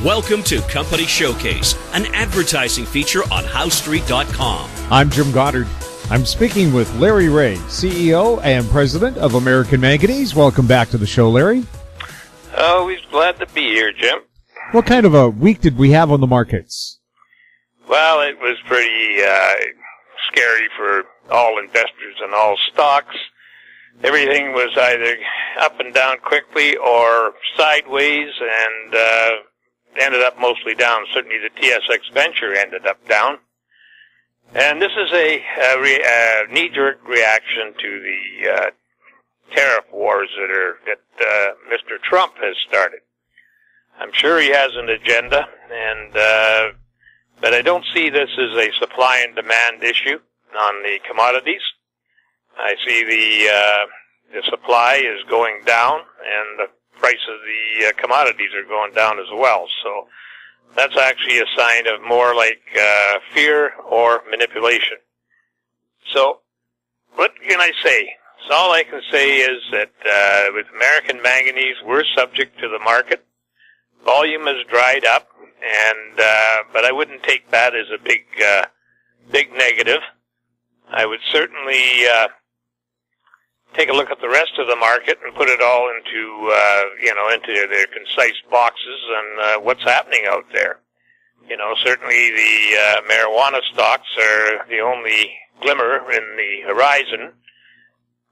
Welcome to Company Showcase, an advertising feature on HowStreet.com. I'm Jim Goddard. I'm speaking with Larry Reaugh, CEO and President of American Manganese. Welcome back to the show, Larry. Always glad to be here, Jim. What kind of a week did we have on the markets? Well, it was pretty scary for all investors and all stocks. Everything was either up and down quickly or sideways, and ended up mostly down. Certainly the TSX venture ended up down. And this is a knee-jerk reaction to the tariff wars that Mr. Trump has started. I'm sure he has an agenda, and but I don't see this as a supply and demand issue on the commodities. I see the supply is going down, and the price of the commodities are going down as well. So that's actually a sign of more like fear or manipulation. So what can I say? So all I can say is that with American Manganese, we're subject to the market. Volume has dried up, and but I wouldn't take that as a big negative. I would certainly take a look at the rest of the market and put it all into into their concise boxes and what's happening out there. Certainly the marijuana stocks are the only glimmer in the horizon.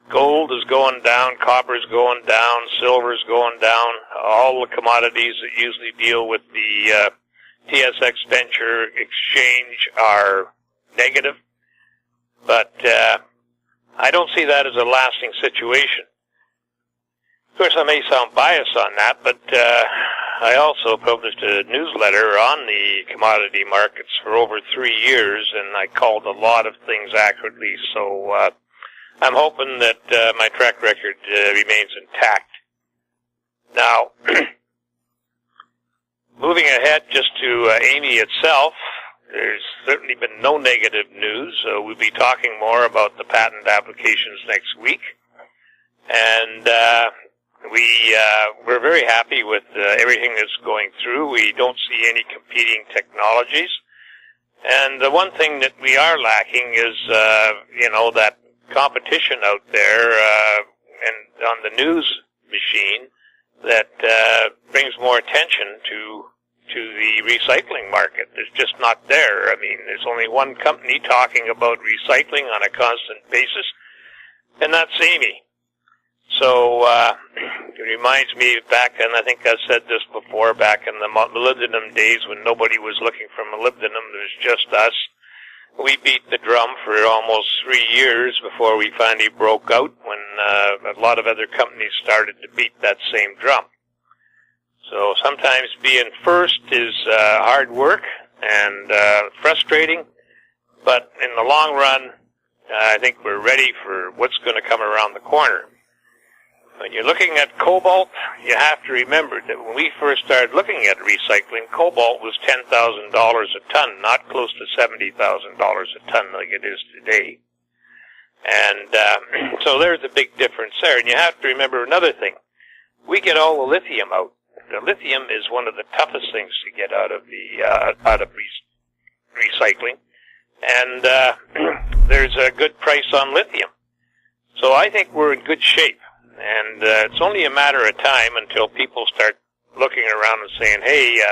Gold is going down, copper is going down, silver is going down. All the commodities that usually deal with the TSX Venture Exchange are negative. But I don't see that as a lasting situation. Of course, I may sound biased on that, but I also published a newsletter on the commodity markets for over 3 years, and I called a lot of things accurately. So I'm hoping that my track record remains intact. Now, moving ahead just to Amy itself, there's certainly been no negative news. We'll be talking more about the patent applications next week. And we're very happy with everything that's going through. We don't see any competing technologies. And the one thing that we are lacking is, that competition out there and on the news machine that brings more attention to the recycling market. There's just not there. I mean, there's only one company talking about recycling on a constant basis, and that's Amy. So it reminds me back, and I think I've said this before, back in the molybdenum days when nobody was looking for molybdenum, there was just us. We beat the drum for almost 3 years before we finally broke out, when a lot of other companies started to beat that same drum. So sometimes being first is hard work and frustrating, but in the long run, I think we're ready for what's going to come around the corner. When you're looking at cobalt, you have to remember that when we first started looking at recycling, cobalt was $10,000 a ton, not close to $70,000 a ton like it is today. And so there's a big difference there. And you have to remember another thing. We get all the lithium out. The lithium is one of the toughest things to get out of recycling. And there's a good price on lithium. So I think we're in good shape. And it's only a matter of time until people start looking around and saying, hey,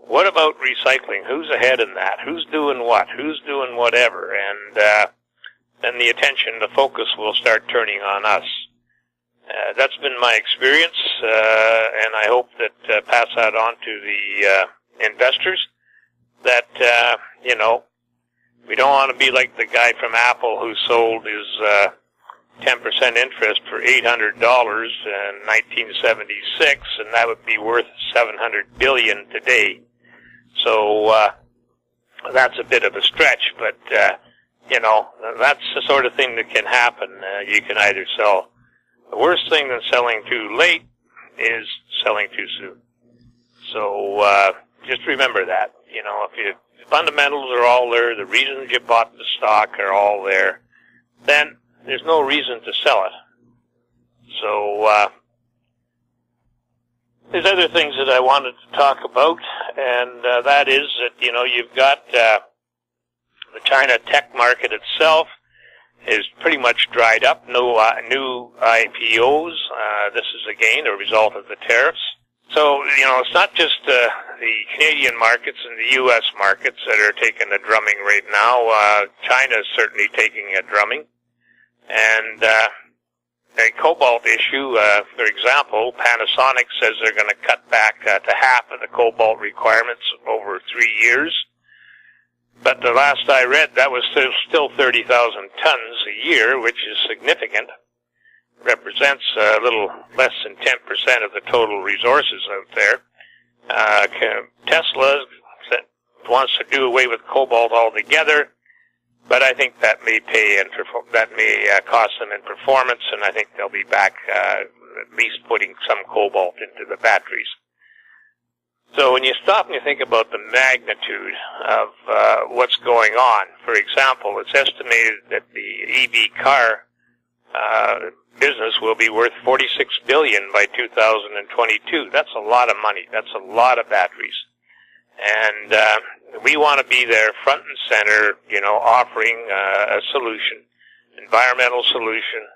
what about recycling? Who's ahead in that? Who's doing what? Who's doing whatever? And then the attention, the focus will start turning on us. That's been my experience, and I hope that pass that on to the investors, that, we don't want to be like the guy from Apple who sold his 10% interest for $800 in 1976, and that would be worth $700 billion today. So that's a bit of a stretch, but that's the sort of thing that can happen. You can either sell. The worst thing than selling too late is selling too soon. So just remember that. If the fundamentals are all there, the reasons you bought the stock are all there, then there's no reason to sell it. So There's other things that I wanted to talk about, and that is that, you've got the China tech market itself is pretty much dried up. No new IPOs. This is, again, a result of the tariffs. So, it's not just the Canadian markets and the U.S. markets that are taking a drumming right now. China is certainly taking a drumming. And a cobalt issue, for example, Panasonic says they're going to cut back to half of the cobalt requirements over 3 years. But the last I read, that was still 30,000 tons a year, which is significant. Represents a little less than 10% of the total resources out there. Tesla wants to do away with cobalt altogether, but I think that may cost them in performance, and I think they'll be back at least putting some cobalt into the batteries. So when you stop and you think about the magnitude of what's going on, for example, it's estimated that the EV car business will be worth $46 billion by 2022. That's a lot of money. That's a lot of batteries. And we want to be there front and center, offering a solution, environmental solution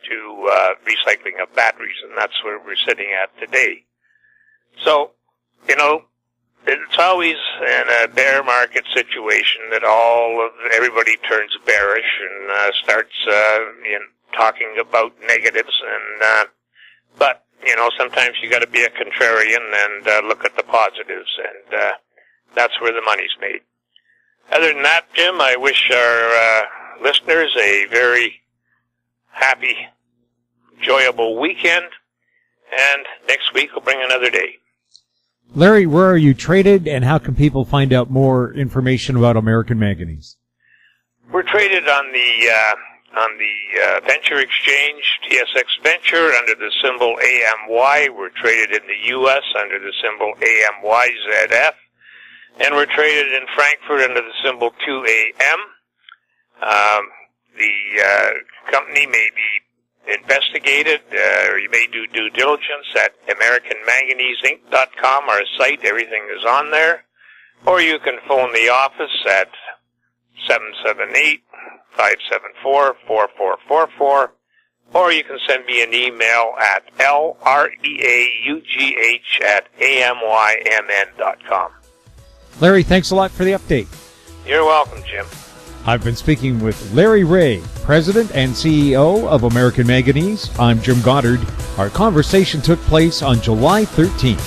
to recycling of batteries, and that's where we're sitting at today. So, it's always in a bear market situation that everybody turns bearish and starts talking about negatives, and but sometimes you got to be a contrarian and look at the positives, and that's where the money's made. Other than that, Jim, I wish our listeners a very happy, enjoyable weekend, and next week we'll bring another day. Larry, where are you traded, and how can people find out more information about American Manganese? We're traded on the Venture Exchange, TSX Venture, under the symbol AMY. We're traded in the U.S. under the symbol AMYZF. And we're traded in Frankfurt under the symbol 2AM. The company may be investigated, or you may do due diligence at AmericanManganeseInc.com, our site. Everything is on there. Or you can phone the office at 778-574-4444, or you can send me an email at LREAUGH@AMYMN.com. Larry, thanks a lot for the update. You're welcome, Jim. I've been speaking with Larry Reaugh, President and CEO of American Manganese. I'm Jim Goddard. Our conversation took place on July 13th.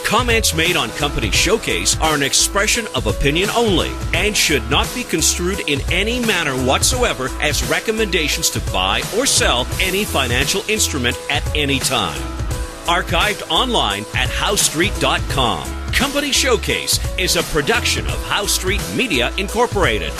Comments made on Company Showcase are an expression of opinion only and should not be construed in any manner whatsoever as recommendations to buy or sell any financial instrument at any time. Archived online at HowStreet.com. Company Showcase is a production of How Street Media Incorporated.